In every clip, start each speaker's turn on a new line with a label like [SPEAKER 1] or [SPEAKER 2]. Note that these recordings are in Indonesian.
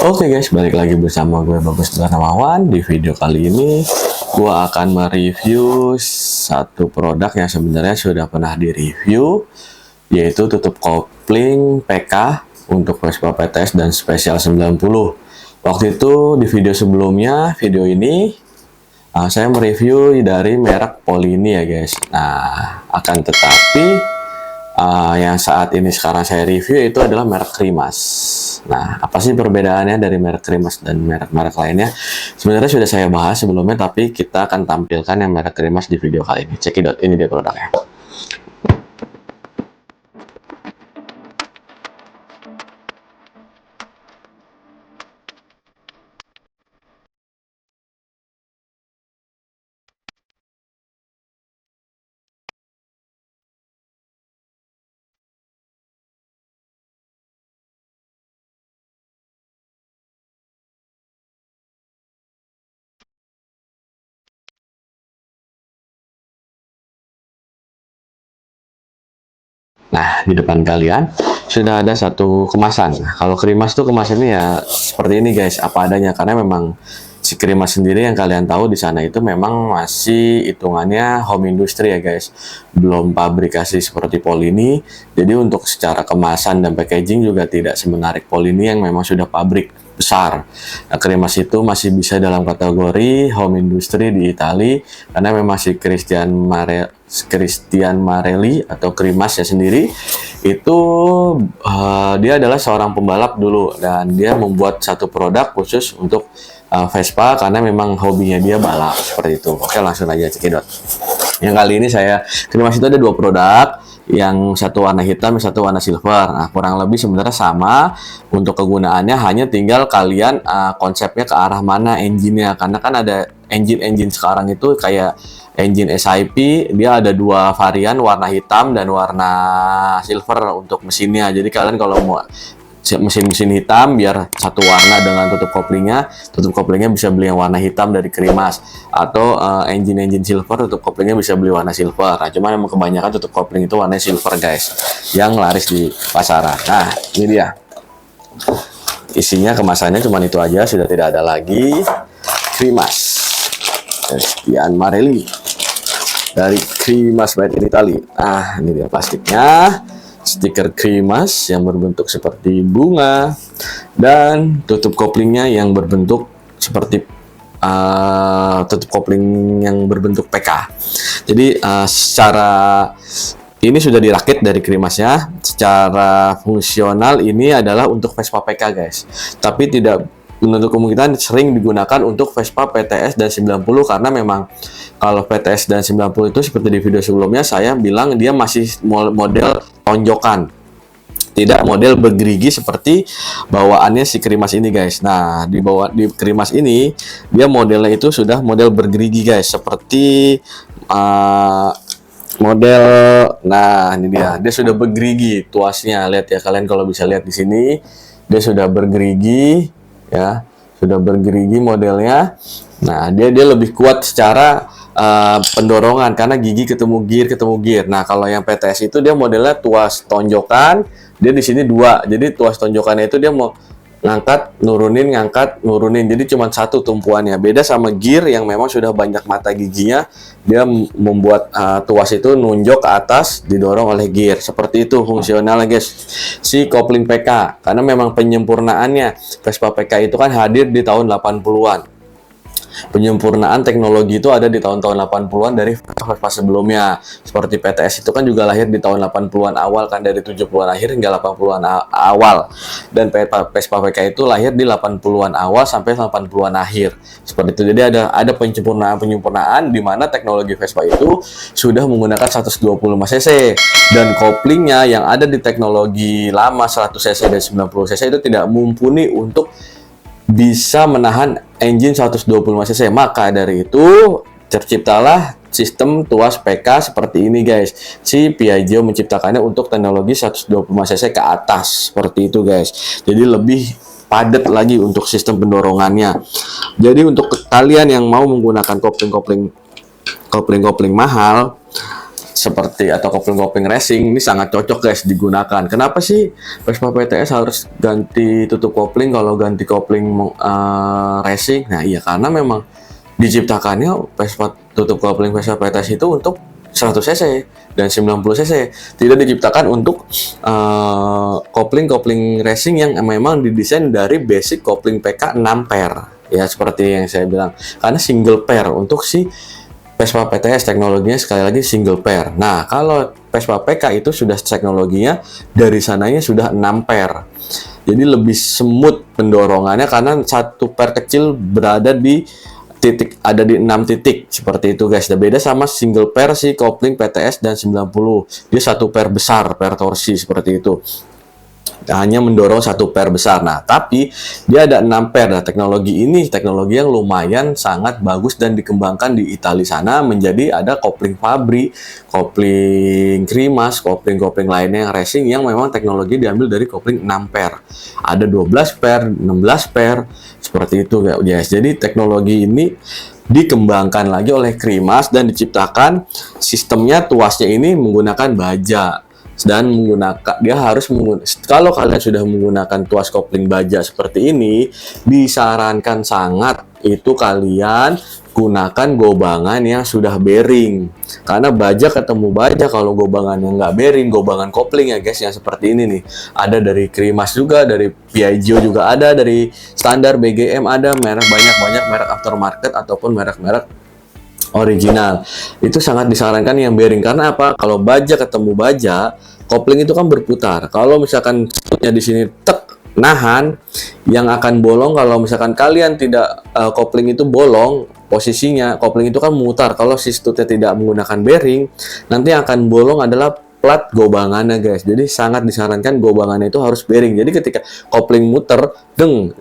[SPEAKER 1] Oke guys, balik lagi bersama gue Bagus Darmawan. Di video kali ini gue akan mereview satu produk yang sebenarnya sudah pernah direview, yaitu tutup kopling PK untuk Vespa PTS dan Spesial 90. Waktu itu di video sebelumnya, video ini saya mereview dari merek Polini ya guys. Nah, akan tetapi yang saat ini sekarang saya review itu adalah merek Krimas. Nah, apa sih perbedaannya dari merek Krimas dan merek-merek lainnya? Sebenarnya sudah saya bahas sebelumnya, tapi kita akan tampilkan yang merek Krimas di video kali ini. Cekidot, ini dia produknya. Nah, di depan kalian sudah ada satu kemasan. Nah, kalau Krimas tuh kemasannya ya seperti ini guys, apa adanya, karena memang si Krimas sendiri yang kalian tahu di sana itu memang masih hitungannya home industry ya guys, belum pabrikasi seperti Polini. Jadi untuk secara kemasan dan packaging juga tidak semenarik Polini yang memang sudah pabrik besar. Nah, Krimas itu masih bisa dalam kategori home industry di Italia, karena memang si Cristian Marelli atau Krimas ya sendiri itu dia adalah seorang pembalap dulu, dan dia membuat satu produk khusus untuk Vespa karena memang hobinya dia balap seperti itu. Oke, langsung aja cekidot. Yang kali ini Krimas itu ada dua produk, yang satu warna hitam, yang satu warna silver. Nah, kurang lebih sebenarnya sama untuk kegunaannya, hanya tinggal kalian konsepnya ke arah mana engine-nya, karena kan ada engine sekarang itu kayak engine SIP, dia ada dua varian, warna hitam dan warna silver untuk mesinnya. Jadi kalian kalau mau mesin hitam biar satu warna dengan tutup koplingnya bisa beli yang warna hitam dari Krimas, atau engine silver tutup koplingnya bisa beli warna silver. Nah, cuman emang kebanyakan tutup kopling itu warna silver guys, yang laris di pasaran. Nah, ini dia isinya, kemasannya cuman itu aja, sudah tidak ada lagi. Krimas Cristian Marelli dari Krimas made in Italy. Nah, ini dia plastiknya, stiker Krimas yang berbentuk seperti bunga, dan tutup koplingnya yang berbentuk seperti tutup kopling yang berbentuk PK. Jadi secara ini sudah dirakit dari Krimasnya. Secara fungsional ini adalah untuk Vespa PK guys, tapi tidak menutup kemungkinan sering digunakan untuk Vespa PTS dan 90, karena memang kalau PTS dan 90 itu seperti di video sebelumnya saya bilang dia masih model tonjokan, tidak model bergerigi seperti bawaannya si Krimas ini guys. Nah, di Krimas ini dia modelnya itu sudah model bergerigi guys, seperti model, nah ini dia sudah bergerigi tuasnya. Lihat ya kalian kalau bisa lihat di sini, dia sudah bergerigi ya, sudah bergerigi modelnya. Nah, dia lebih kuat secara pendorongan karena gigi ketemu gear. Nah, kalau yang PTS itu dia modelnya tuas tonjokan, dia di sini dua. Jadi tuas tonjokannya itu dia mau ngangkat nurunin, jadi cuma satu tumpuannya. Beda sama gear yang memang sudah banyak mata giginya, dia membuat tuas itu nunjuk ke atas, didorong oleh gear. Seperti itu fungsionalnya guys si kopling PK, karena memang penyempurnaannya Vespa PK itu kan hadir di tahun 80-an. Penyempurnaan teknologi itu ada di tahun-tahun 80-an dari Vespa sebelumnya. Seperti PTS itu kan juga lahir di tahun 80-an awal kan, dari 70-an akhir hingga 80-an awal. Dan Vespa PK itu lahir di 80-an awal sampai 80-an akhir. Seperti itu. Jadi ada penyempurnaan di mana teknologi Vespa itu sudah menggunakan 125 cc, dan koplingnya yang ada di teknologi lama 100 cc dan 90 cc itu tidak mumpuni untuk bisa menahan engine 125 cc. Maka dari itu terciptalah sistem tuas PK seperti ini guys. Si Piaggio menciptakannya untuk teknologi 125 cc ke atas seperti itu guys. Jadi lebih padat lagi untuk sistem pendorongannya. Jadi untuk kalian yang mau menggunakan kopling mahal, seperti atau kopling-kopling racing ini sangat cocok guys digunakan. Kenapa sih Vespa PTS harus ganti tutup kopling kalau ganti kopling racing? Nah iya, karena memang diciptakannya Vespa tutup kopling Vespa PTS itu untuk 100 cc dan 90 cc, tidak diciptakan untuk kopling-kopling racing yang memang didesain dari basic kopling PK 6 pair ya, seperti yang saya bilang, karena single pair untuk si Vespa PTS teknologinya sekali lagi single pair. Nah, kalau Vespa PK itu sudah teknologinya dari sananya sudah 6 pair. Jadi lebih smooth pendorongannya karena satu pair kecil berada di titik, ada di 6 titik seperti itu guys. Dan beda sama single pair si kopling PTS dan 90. Dia satu pair besar, pair torsi seperti itu. Hanya mendorong satu pair besar. Nah, tapi dia ada 6 pair. Nah, teknologi ini teknologi yang lumayan sangat bagus dan dikembangkan di Italia sana, menjadi ada kopling Fabri, kopling Krimas, kopling-kopling lainnya yang racing yang memang teknologi diambil dari kopling 6 pair. Ada 12 pair, 16 pair, seperti itu guys. Jadi teknologi ini dikembangkan lagi oleh Krimas dan diciptakan sistemnya tuasnya ini menggunakan baja. Dan menggunakan, dia harus menggunakan, kalau kalian sudah menggunakan tuas kopling baja seperti ini, disarankan sangat itu kalian gunakan gobangan yang sudah bearing, karena baja ketemu baja kalau gobangan yang nggak bearing, gobangan kopling ya guys, yang seperti ini nih, ada dari Krimas juga, dari Piaggio juga ada, dari standar BGM ada, merek banyak merek aftermarket ataupun merek-merek original. Itu sangat disarankan yang bearing, karena apa? Kalau baja ketemu baja, kopling itu kan berputar. Kalau misalkan stutnya di sini tek nahan, yang akan bolong kalau misalkan kalian tidak kopling itu bolong posisinya, kopling itu kan memutar. Kalau si stutnya tidak menggunakan bearing, nanti yang akan bolong adalah plat gobangannya guys. Jadi sangat disarankan gobangannya itu harus bearing. Jadi ketika kopling muter,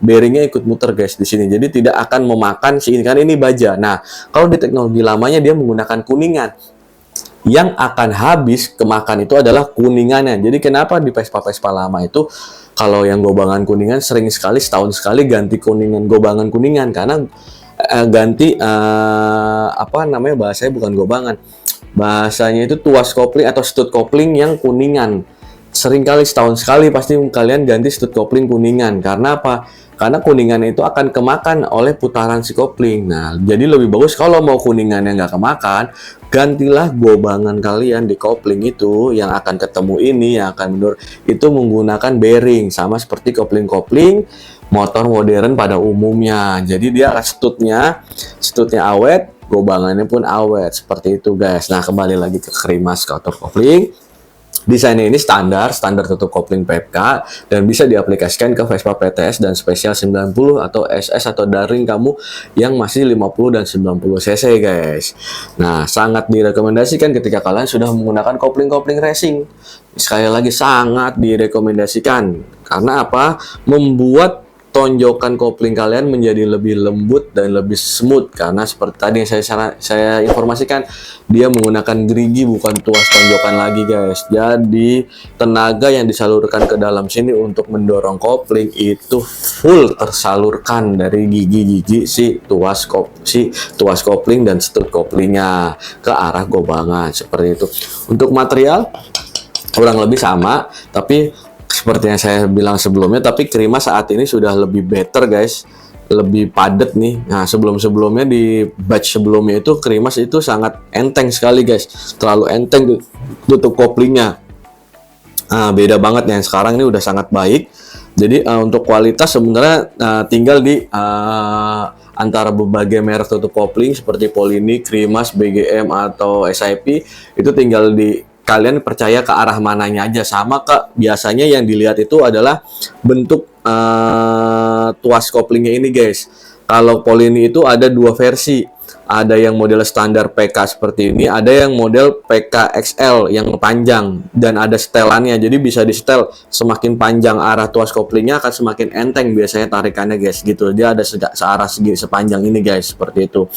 [SPEAKER 1] bearingnya ikut muter guys di sini. Jadi tidak akan memakan si ini, kan ini baja. Nah, kalau di teknologi lamanya dia menggunakan kuningan. Yang akan habis kemakan itu adalah kuningannya. Jadi kenapa di Vespa-Vespa lama itu kalau yang gobangan kuningan sering sekali setahun sekali ganti kuningan, gobangan kuningan, karena ganti apa namanya, bahasanya bukan gobangan, bahasanya itu tuas kopling atau stud kopling yang kuningan. Sering kali setahun sekali pasti kalian ganti stud kopling kuningan. Karena apa? Karena kuningan itu akan kemakan oleh putaran si kopling. Nah, jadi lebih bagus kalau mau kuningannya nggak kemakan, gantilah gobangan kalian di kopling itu yang akan ketemu ini, yang akan mundur, itu menggunakan bearing, sama seperti kopling-kopling motor modern pada umumnya. Jadi dia stutnya awet, gobangannya pun awet, seperti itu guys. Nah, kembali lagi ke Krimas Kautor Kopling. Desainnya ini standar tutup kopling PK dan bisa diaplikasikan ke Vespa PTS dan Special 90 atau SS atau daring kamu yang masih 50 dan 90 cc guys. Nah, sangat direkomendasikan ketika kalian sudah menggunakan kopling-kopling racing. Sekali lagi sangat direkomendasikan. Karena apa? Membuat tonjokan kopling kalian menjadi lebih lembut dan lebih smooth, karena seperti tadi yang saya informasikan, dia menggunakan gerigi bukan tuas tonjokan lagi guys. Jadi tenaga yang disalurkan ke dalam sini untuk mendorong kopling itu full tersalurkan dari gigi-gigi si tuas kopling dan stud koplingnya ke arah gobangan, seperti itu. Untuk material kurang lebih sama, tapi seperti yang saya bilang sebelumnya, tapi Krimas saat ini sudah lebih better guys, lebih padat nih. Nah, sebelumnya di batch sebelumnya itu Krimas itu sangat enteng sekali guys, terlalu enteng tutup koplingnya. Nah, beda banget yang sekarang ini udah sangat baik. Jadi untuk kualitas sebenarnya tinggal di antara berbagai merek tutup kopling seperti Polini, Krimas, BGM atau SIP, itu tinggal di kalian percaya ke arah mananya aja. Sama kak, biasanya yang dilihat itu adalah bentuk tuas koplingnya ini guys. Kalau Polini itu ada dua versi, ada yang model standar PK seperti ini, ada yang model PK XL yang panjang dan ada setelannya. Jadi bisa di setel, semakin panjang arah tuas koplingnya akan semakin enteng biasanya tarikannya guys gitu. Dia ada searah segi sepanjang ini guys, seperti itu.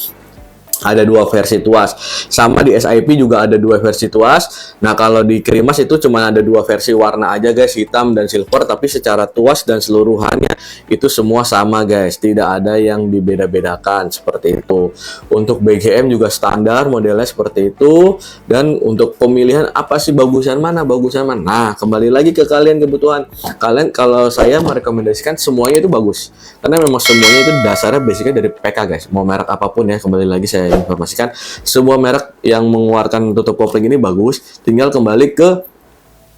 [SPEAKER 1] Ada dua versi tuas. Sama di SIP juga ada dua versi tuas. Nah, kalau di Krimas itu cuma ada dua versi warna aja guys, hitam dan silver, tapi secara tuas dan seluruhannya itu semua sama guys. Tidak ada yang dibeda-bedakan seperti itu. Untuk BGM juga standar modelnya seperti itu. Dan untuk pemilihan apa sih bagusan mana, bagusan mana. Nah, kembali lagi ke kalian kebutuhan. Kalian, kalau saya merekomendasikan semuanya itu bagus. Karena memang semuanya itu dasarnya basicnya dari PK guys. Mau merek apapun ya, kembali lagi saya informasikan, semua merek yang mengeluarkan tutup kopling ini bagus, tinggal kembali ke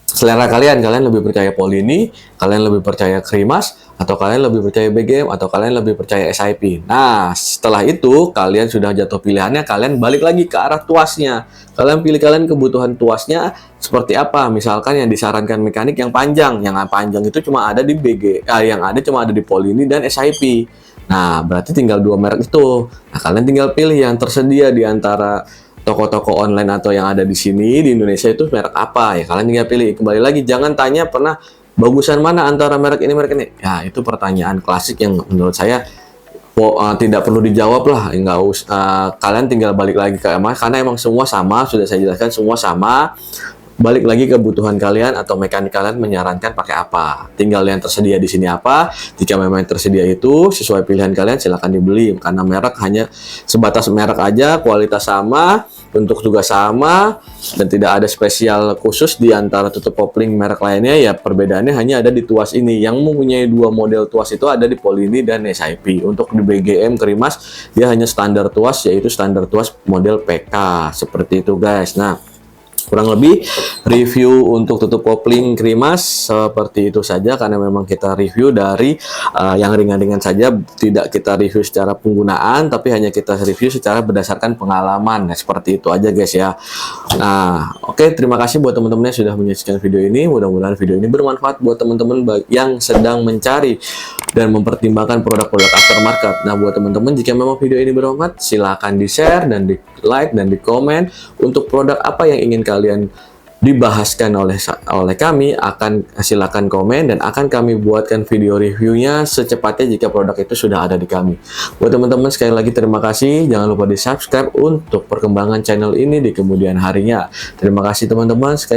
[SPEAKER 1] selera kalian. Kalian lebih percaya Polini, kalian lebih percaya Krimas, atau kalian lebih percaya BGM, atau kalian lebih percaya SIP. Nah, setelah itu kalian sudah jatuh pilihannya, kalian balik lagi ke arah tuasnya. Kalian pilih kalian kebutuhan tuasnya seperti apa. Misalkan yang disarankan mekanik yang panjang itu cuma ada di yang ada cuma ada di Polini dan SIP. Nah, berarti tinggal dua merek itu. Nah, kalian tinggal pilih yang tersedia di antara toko-toko online atau yang ada di sini di Indonesia itu merek apa ya. Kalian tinggal pilih. Kembali lagi, jangan tanya pernah bagusan mana antara merek ini merek ini. Ya, itu pertanyaan klasik yang menurut saya tidak perlu dijawab lah. Nggak usah. Kalian tinggal balik lagi ke karena emang semua sama. Sudah saya jelaskan semua sama. Balik lagi kebutuhan kalian atau mekanik kalian menyarankan pakai apa. Tinggal yang tersedia di sini apa. Jika memang tersedia itu sesuai pilihan kalian, silakan dibeli. Karena merek hanya sebatas merek aja, kualitas sama, bentuk juga sama, dan tidak ada spesial khusus di antara tutup kopling merek lainnya. Ya perbedaannya hanya ada di tuas ini. Yang mempunyai dua model tuas itu ada di Polini dan SIP. Untuk di BGM Krimas dia hanya standar tuas, yaitu standar tuas model PK. Seperti itu guys. Nah, kurang lebih review untuk tutup kopling Krimas seperti itu saja, karena memang kita review dari yang ringan-ringan saja, tidak kita review secara penggunaan, tapi hanya kita review secara berdasarkan pengalaman. Nah, seperti itu aja guys ya. Nah, oke, terima kasih buat teman-teman yang sudah menyaksikan video ini. Mudah-mudahan video ini bermanfaat buat teman-teman yang sedang mencari dan mempertimbangkan produk-produk aftermarket. Nah, buat teman-teman, jika memang video ini bermanfaat, silahkan di-share dan di-like dan di-komen untuk produk apa yang ingin kalian dibahaskan oleh kami. Silakan komen dan akan kami buatkan video reviewnya secepatnya jika produk itu sudah ada di kami. Buat teman-teman, sekali lagi terima kasih. Jangan lupa di subscribe untuk perkembangan channel ini di kemudian harinya. Terima kasih teman-teman.